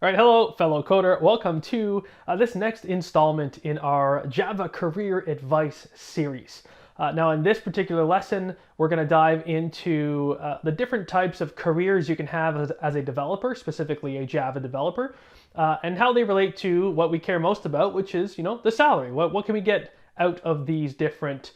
All right, hello, fellow coder. Welcome to this next installment in our Java Career Advice series. Now, in this particular lesson, we're going to dive into the different types of careers you can have as a developer, specifically a Java developer, and how they relate to what we care most about, which is, the salary. What can we get out of these different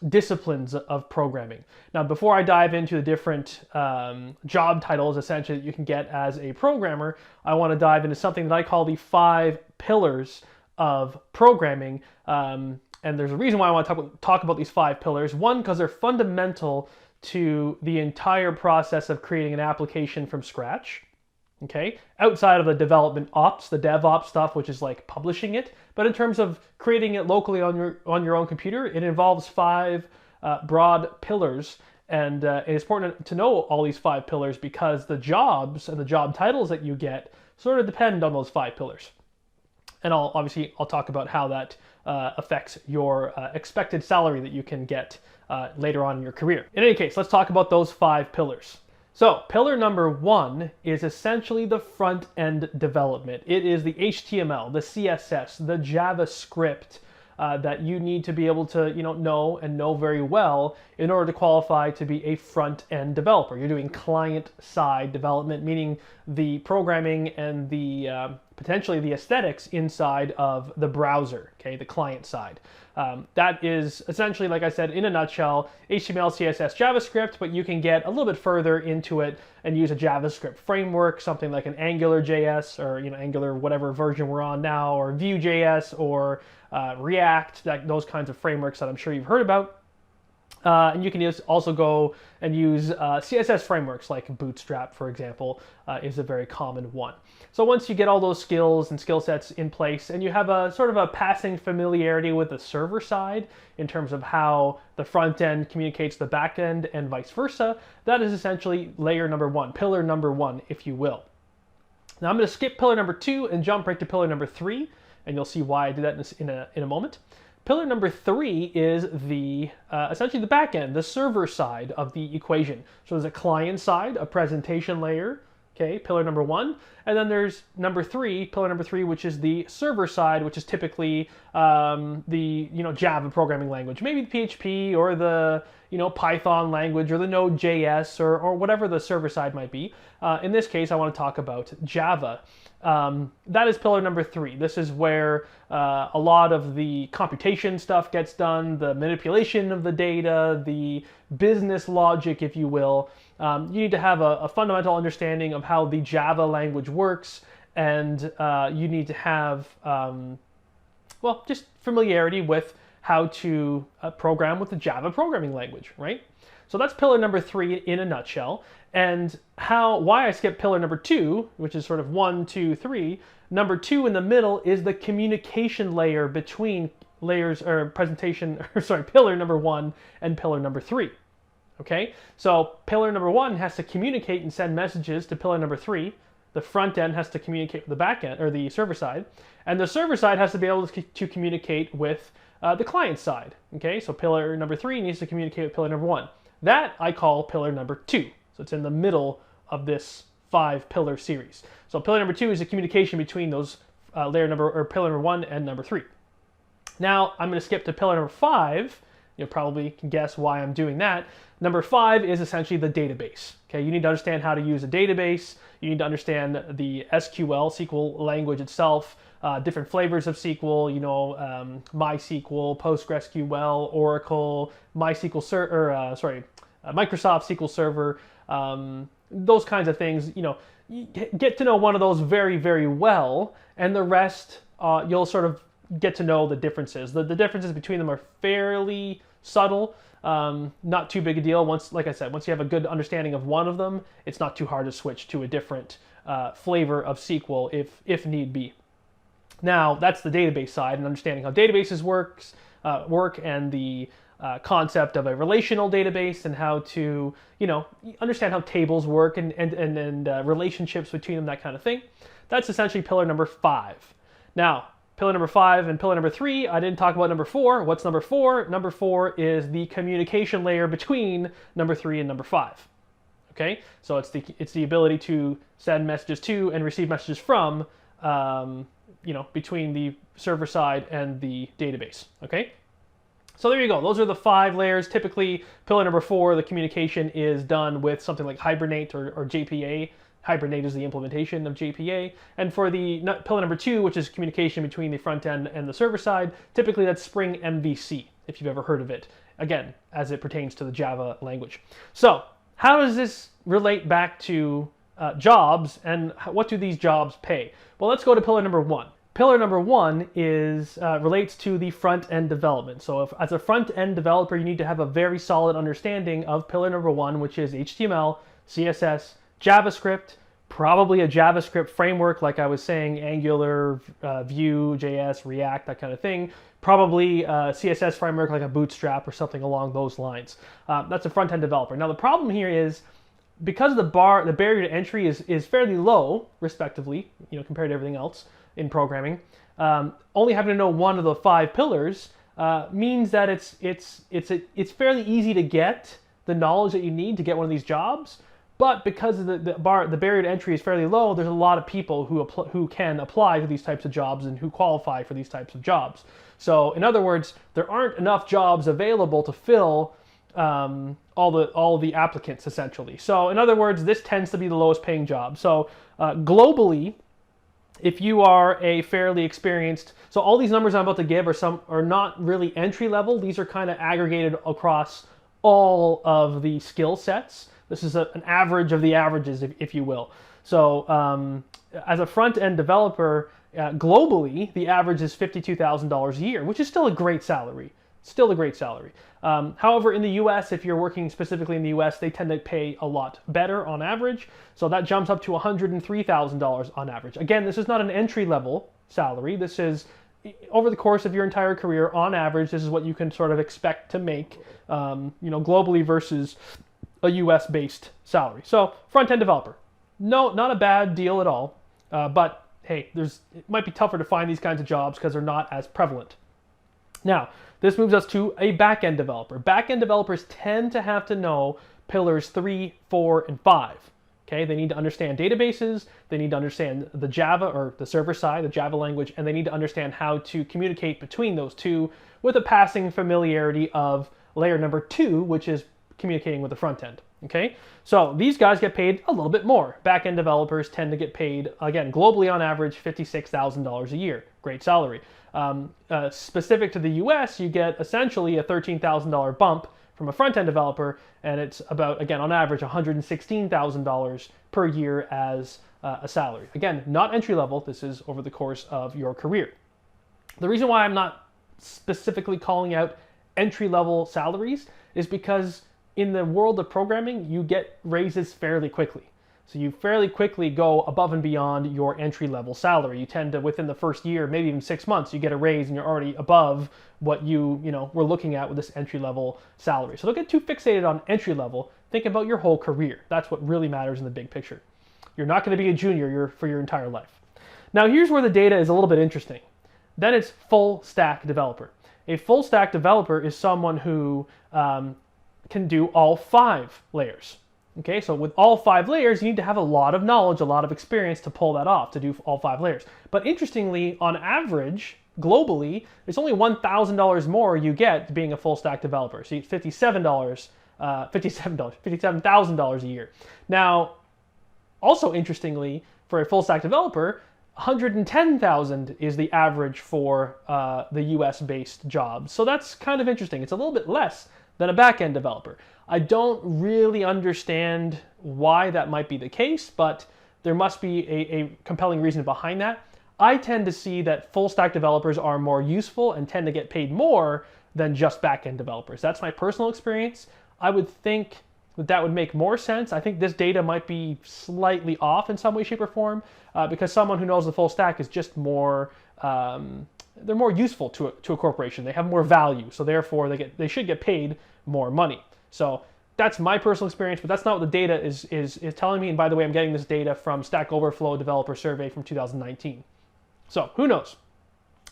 disciplines of programming? Now, before I dive into the different job titles essentially that you can get as a programmer, I want to dive into something that I call the 5 pillars of programming. And there's a reason why I want to talk about these 5 pillars. One, because they're fundamental to the entire process of creating an application from scratch. Okay, outside of the development ops, the DevOps stuff, which is like publishing it, but in terms of creating it locally on your own computer, it involves 5 broad pillars, and it's important to know all these 5 pillars because the jobs and the job titles that you get sort of depend on those 5 pillars. And I'll talk about how that affects your expected salary that you can get later on in your career. In any case, let's talk about those 5 pillars. So pillar number 1 is essentially the front-end development. It is the HTML, the CSS, the JavaScript that you need to be able to know very well in order to qualify to be a front-end developer. You're doing client-side development, meaning the programming and the potentially the aesthetics inside of the browser, okay, the client side. That is essentially, like I said, in a nutshell, HTML, CSS, JavaScript, but you can get a little bit further into it and use a JavaScript framework, something like an Angular JS or Angular whatever version we're on now, or Vue.js or React, those kinds of frameworks that I'm sure you've heard about. And you can also go and use CSS frameworks like Bootstrap, for example, is a very common one. So once you get all those skills and skill sets in place and you have a sort of a passing familiarity with the server side in terms of how the front end communicates the back end and vice versa, that is essentially layer number 1, pillar number 1, if you will. Now I'm going to skip pillar number 2 and jump right to pillar number 3, and you'll see why I did that in a moment. Pillar number 3 is the essentially the back end, the server side of the equation. So there's a client side, a presentation layer, okay, pillar number 1, and then there's pillar number 3, which is the server side, which is typically the Java programming language, maybe the PHP or the Python language or the Node.js or whatever the server side might be. In this case, I want to talk about Java. That is pillar number 3. This is where a lot of the computation stuff gets done, the manipulation of the data, the business logic, if you will. You need to have a fundamental understanding of how the Java language works, and you need to have, just familiarity with how to program with the Java programming language, right? So that's pillar number 3 in a nutshell. And why I skipped pillar number 2, which is sort of 1, 2, 3. Number 2 in the middle is the communication layer between layers or pillar number 1 and pillar number 3. Okay, so pillar number 1 has to communicate and send messages to pillar number 3. The front end has to communicate with the back end or the server side, and the server side has to be able to communicate with the client side. Okay, so pillar number 3 needs to communicate with pillar number 1. That I call pillar number 2. So it's in the middle of this 5-pillar series. So pillar number 2 is the communication between those pillar number 1 and number 3. Now I'm going to skip to pillar number 5. You probably can guess why I'm doing that. Number 5 is essentially the database. Okay, you need to understand how to use a database. You need to understand the SQL language itself, different flavors of SQL. MySQL, PostgreSQL, Oracle, Microsoft SQL Server. Those kinds of things. You get to know one of those very, very well, and the rest you'll sort of get to know the differences. The differences between them are fairly subtle, not too big a deal. Like I said, once you have a good understanding of one of them, it's not too hard to switch to a different flavor of SQL if need be. Now, that's the database side and understanding how databases work and the concept of a relational database and how to, understand how tables work and relationships between them, that kind of thing. That's essentially pillar number 5. Now, pillar number 5 and pillar number 3, I didn't talk about number 4. What's number 4? Number 4 is the communication layer between number 3 and number 5. Okay, so it's the ability to send messages to and receive messages from, between the server side and the database. Okay. So there you go. Those are the 5 layers. Typically, pillar number 4, the communication is done with something like Hibernate or JPA. Hibernate is the implementation of JPA. And for the pillar number 2, which is communication between the front end and the server side, typically that's Spring MVC, if you've ever heard of it. Again, as it pertains to the Java language. So how does this relate back to jobs, and what do these jobs pay? Well, let's go to pillar number 1. Pillar number 1 is relates to the front-end development. So as a front-end developer, you need to have a very solid understanding of pillar number 1, which is HTML, CSS, JavaScript, probably a JavaScript framework, like I was saying, Angular, Vue, JS, React, that kind of thing. Probably a CSS framework like a Bootstrap or something along those lines. That's a front-end developer. Now the problem here is, because the barrier to entry is fairly low, respectively, compared to everything else in programming, only having to know one of the 5 pillars means that it's fairly easy to get the knowledge that you need to get one of these jobs. But because of the barrier to entry is fairly low, there's a lot of people who can apply to these types of jobs and who qualify for these types of jobs. So in other words, there aren't enough jobs available to fill all the applicants, essentially. So in other words, this tends to be the lowest paying job. So globally, if you are a fairly experienced, so all these numbers I'm about to give are not really entry level. These are kind of aggregated across all of the skill sets. This is an average of the averages, if you will. So as a front-end developer, globally, the average is $52,000 a year, which is still a great salary. Still a great salary. However, in the US, if you're working specifically in the US, they tend to pay a lot better on average. So that jumps up to $103,000 on average. Again, this is not an entry-level salary. This is, over the course of your entire career, on average, this is what you can sort of expect to make, globally versus a US-based salary. So front-end developer, no, not a bad deal at all. But hey, it might be tougher to find these kinds of jobs because they're not as prevalent. Now, this moves us to a back-end developer. Back-end developers tend to have to know pillars 3, 4, and 5. Okay, they need to understand databases, they need to understand the Java or the server side, the Java language, and they need to understand how to communicate between those two with a passing familiarity of layer number 2, which is communicating with the front end. Okay, so these guys get paid a little bit more. Back-end developers tend to get paid, again, globally on average, $56,000 a year. Great salary. Specific to the US, you get essentially a $13,000 bump from a front-end developer, and it's about, again, on average, $116,000 per year as a salary. Again, not entry-level. This is over the course of your career. The reason why I'm not specifically calling out entry-level salaries is because in the world of programming, you get raises fairly quickly. So you fairly quickly go above and beyond your entry-level salary. You tend to, within the first year, maybe even 6 months, you get a raise and you're already above what you were looking at with this entry-level salary. So don't get too fixated on entry-level. Think about your whole career. That's what really matters in the big picture. You're not going to be a junior for your entire life. Now here's where the data is a little bit interesting. Then it's full stack developer. A full stack developer is someone who can do all 5 layers. Okay, so with all 5 layers, you need to have a lot of knowledge, a lot of experience to pull that off, to do all 5 layers. But interestingly, on average, globally, it's only $1,000 more you get being a full stack developer. So you get $57,000 a year. Now, also interestingly, for a full stack developer, $110,000 is the average for the US-based jobs. So that's kind of interesting. It's a little bit less than a back-end developer. I don't really understand why that might be the case, but there must be a compelling reason behind that. I tend to see that full stack developers are more useful and tend to get paid more than just back-end developers. That's my personal experience. I would think that would make more sense. I think this data might be slightly off in some way, shape, or form because someone who knows the full stack is just more, they're more useful to a corporation. They have more value, so therefore they should get paid more money. So that's my personal experience, but that's not what the data is telling me. And by the way, I'm getting this data from Stack Overflow Developer Survey from 2019. So who knows?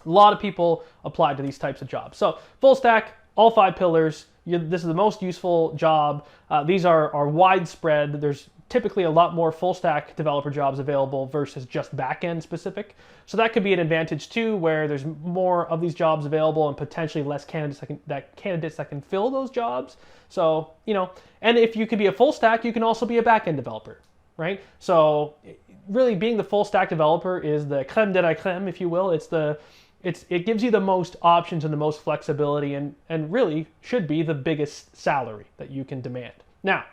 A lot of people apply to these types of jobs. So full stack, all 5 pillars, this is the most useful job. These are widespread. There's typically a lot more full stack developer jobs available versus just back-end specific. So that could be an advantage too, where there's more of these jobs available and potentially less candidates that can fill those jobs. So, and if you could be a full stack, you can also be a back-end developer, right? So really being the full stack developer is the creme de la creme, if you will. It gives you the most options and the most flexibility and really should be the biggest salary that you can demand. Now,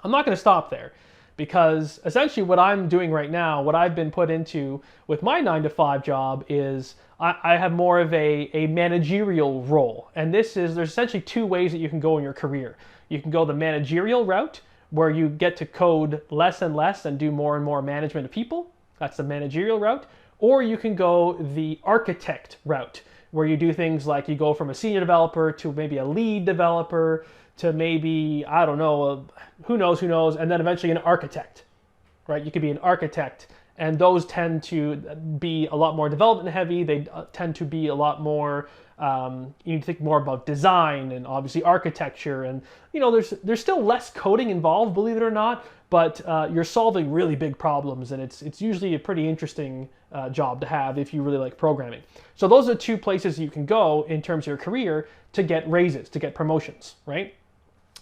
I'm not going to stop there, because essentially what I'm doing right now, what I've been put into with my 9-to-5 job is I have more of a managerial role. And there's essentially two ways that you can go in your career. You can go the managerial route, where you get to code less and less and do more and more management of people. That's the managerial route. Or you can go the architect route, where you do things like you go from a senior developer to maybe a lead developer to maybe, I don't know, who knows, and then eventually an architect, right? You could be an architect, and those tend to be a lot more development heavy. They tend to be a lot more, you need to think more about design and obviously architecture, and there's still less coding involved, believe it or not, but you're solving really big problems, and it's usually a pretty interesting job to have if you really like programming. So those are two places you can go in terms of your career to get raises, to get promotions, right?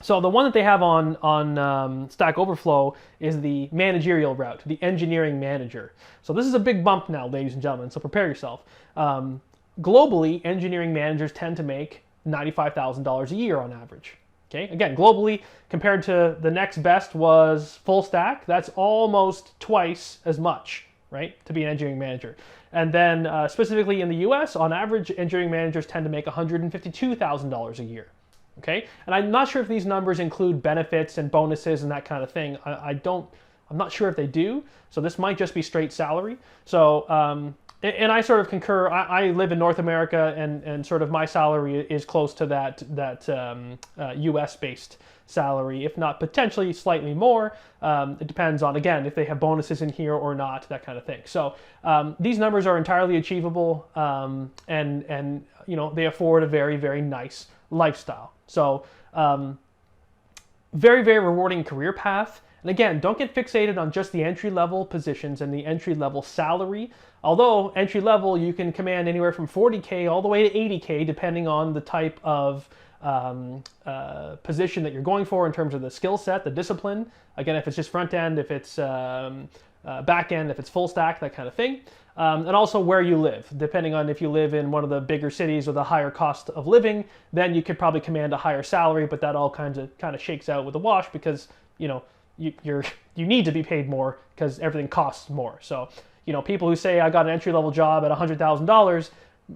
So the one that they have on Stack Overflow is the managerial route, the engineering manager. So this is a big bump now, ladies and gentlemen, so prepare yourself. Globally, engineering managers tend to make $95,000 a year on average. Okay, again, globally, compared to the next best was full stack, that's almost twice as much, right, to be an engineering manager. And then specifically in the US, on average, engineering managers tend to make $152,000 a year. Okay, and I'm not sure if these numbers include benefits and bonuses and that kind of thing. I'm not sure if they do. So this might just be straight salary. So, and I sort of concur. I live in North America, and sort of my salary is close to that US-based salary, if not potentially slightly more. It depends on, again, if they have bonuses in here or not, that kind of thing. So these numbers are entirely achievable, and they afford a very, very nice lifestyle. So very, very rewarding career path. And again, don't get fixated on just the entry-level positions and the entry-level salary. Although entry-level, you can command anywhere from 40K all the way to 80K, depending on the type of position that you're going for in terms of the skill set, the discipline. Again, if it's just front end, if it's back end, if it's full stack, that kind of thing. And also where you live. Depending on if you live in one of the bigger cities with a higher cost of living, then you could probably command a higher salary, but that all kind of shakes out with a wash, because you need to be paid more because everything costs more. So people who say I got an entry-level job at $100,000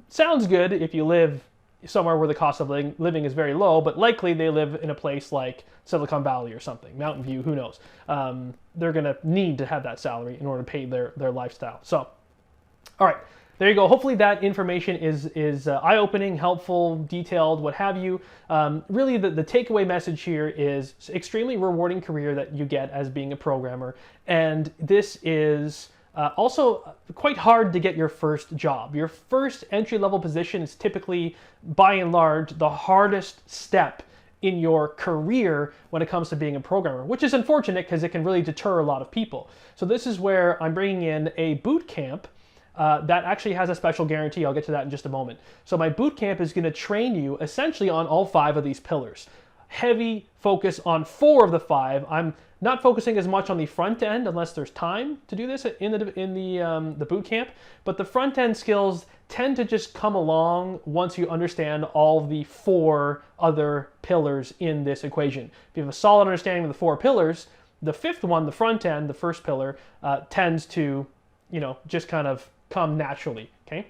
sounds good if you live somewhere where the cost of living is very low, but likely they live in a place like Silicon Valley or something, Mountain View, who knows. They're going to need to have that salary in order to pay their lifestyle. So, all right, there you go. Hopefully that information is eye-opening, helpful, detailed, what have you. Really, the takeaway message here is extremely rewarding career that you get as being a programmer, and this is also quite hard to get your first job. Your first entry-level position is typically, by and large, the hardest step in your career when it comes to being a programmer, which is unfortunate because it can really deter a lot of people. So this is where I'm bringing in a boot camp that actually has a special guarantee. I'll get to that in just a moment. So my boot camp is going to train you essentially on all 5 of these pillars. Heavy focus on 4 of the 5. I'm not focusing as much on the front end unless there's time to do this in the boot camp, but the front end skills tend to just come along once you understand all the 4 other pillars in this equation. If you have a solid understanding of the 4 pillars, the 5th one, the front end, the first pillar, tends to just kind of come naturally. Okay.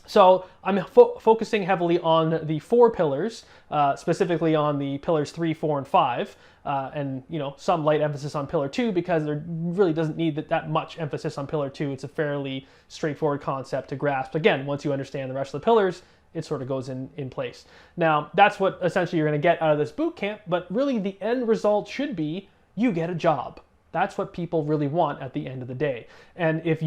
So I'm focusing heavily on the 4 pillars, specifically on the pillars 3, 4, and 5, and some light emphasis on pillar 2 because there really doesn't need that much emphasis on pillar 2. It's a fairly straightforward concept to grasp. Again, once you understand the rest of the pillars, it sort of goes in place. Now, that's what essentially you're going to get out of this boot camp, but really the end result should be you get a job. That's what people really want at the end of the day. And if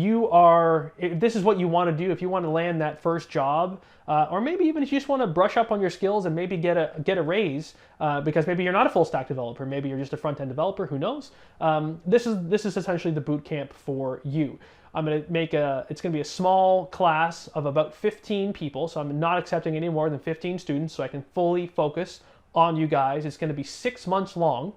this is what you want to do, if you want to land that first job, or maybe even if you just want to brush up on your skills and maybe get a raise, because maybe you're not a full stack developer, maybe you're just a front end developer, who knows? This is essentially the boot camp for you. I'm going to it's going to be a small class of about 15 people, so I'm not accepting any more than 15 students, so I can fully focus on you guys. It's going to be 6 months long,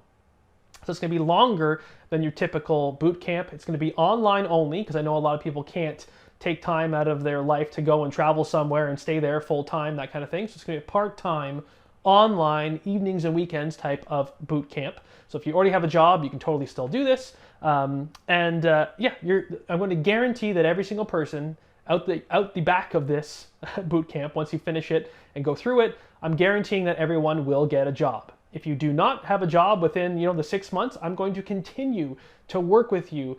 so it's going to be longer than your typical boot camp. It's going to be online only, because I know a lot of people can't take time out of their life to go and travel somewhere and stay there full time, that kind of thing. So it's going to be a part-time, online, evenings and weekends type of boot camp. So if you already have a job, you can totally still do this. I'm going to guarantee that every single person out the back of this boot camp, once you finish it and go through it, I'm guaranteeing that everyone will get a job. If you do not have a job within the 6 months, I'm going to continue to work with you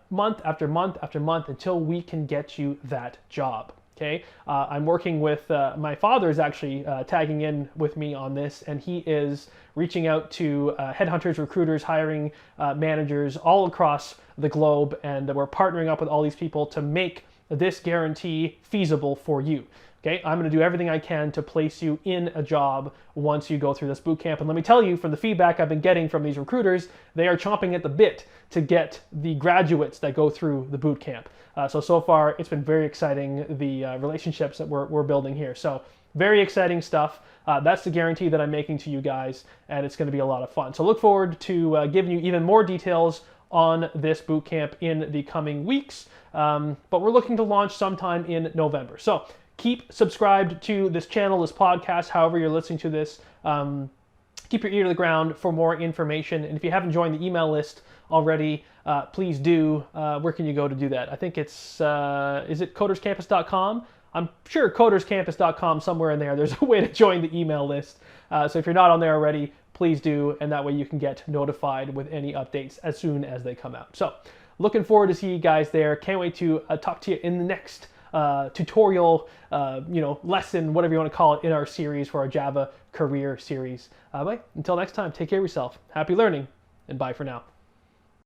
month after month after month until we can get you that job. Okay, I'm working with my father is actually tagging in with me on this, and he is reaching out to headhunters, recruiters, hiring managers all across the globe, and we're partnering up with all these people to make this guarantee feasible for you. Okay, I'm going to do everything I can to place you in a job once you go through this boot camp. And let me tell you, from the feedback I've been getting from these recruiters, they are chomping at the bit to get the graduates that go through the boot camp. So far, it's been very exciting, the relationships that we're building here. So very exciting stuff. That's the guarantee that I'm making to you guys, and it's going to be a lot of fun. So look forward to giving you even more details on this boot camp in the coming weeks. But we're looking to launch sometime in November. So keep subscribed to this channel, this podcast, however you're listening to this. Keep your ear to the ground for more information. And if you haven't joined the email list already, please do. Where can you go to do that? I think it's, is it coderscampus.com? I'm sure coderscampus.com, somewhere in there, there's a way to join the email list. So if you're not on there already, please do. And that way you can get notified with any updates as soon as they come out. So looking forward to see you guys there. Can't wait to talk to you in the next tutorial, lesson, whatever you want to call it, in our series for our Java career series. But until next time, take care of yourself. Happy learning, and bye for now.